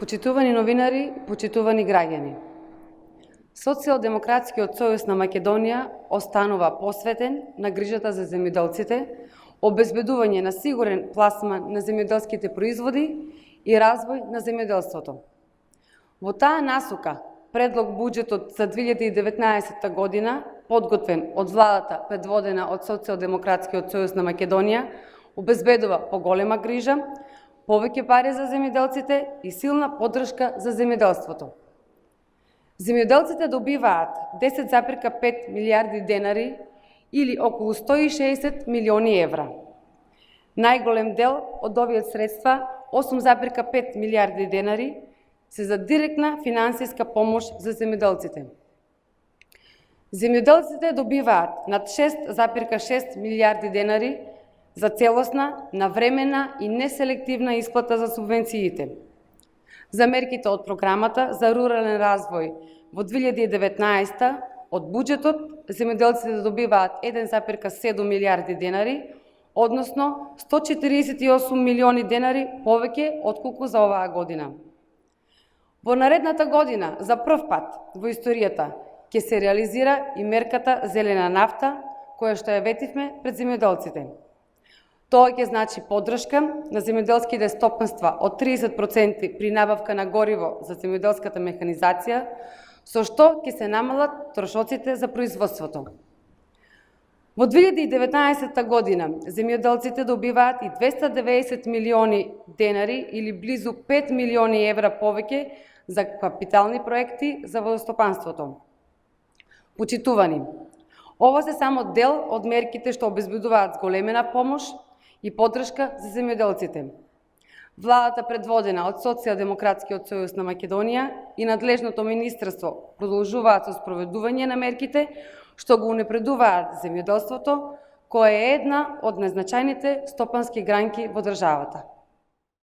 Почитувани новинари, почитувани граѓани. Социјалдемократскиот сојуз на Македонија останува посветен на грижата за земјоделците, обезбедување на сигурен пласман на земјоделските производи и развој на земјоделството. Во таа насока, предлог буџетот за 2019 година, подготвен од владата предводена од Социјалдемократскиот сојуз на Македонија, обезбедува поголема грижа, повеќе пари за земјоделците и силна поддршка за земјоделството. Земјоделците добиваат 10,5 милиарди денари или околу 160 милиони евра. Најголем дел од овие средства, 8,5 милиарди денари, се за директна финансиска помош за земјоделците. Земјоделците добиваат над 6,6 милиарди денари за целосна, навременна и неселективна исплата за субвенциите. За мерките од програмата за рурален развој во 2019 од буџетот земјоделците добиваат 1,7 милиарди денари, односно 148 милиони денари повеќе отколку за оваа година. Во наредната година, за прв пат во историјата, ќе се реализира и мерката зелена нафта, која што ја ветивме пред земјоделците. Тоа ќе значи поддршка на земјоделските стопанства од 30% при набавка на гориво за земјоделската механизација, со што ќе се намалат трошоците за производството. Во 2019 година земјоделците добиваат и 290 милиони денари или близу 5 милиони евра повеќе за капитални проекти за водостопанството. Почитувани, ова се само дел од мерките што обезбедуваат зголемена помош и поддршка за земјоделците. Владата предводена од Социјалдемократскиот сојуз на Македонија и надлежното министерство продолжуваат со спроведување на мерките што го унапредуваат земјоделството, кое е една од најзначајните стопански гранки во државата.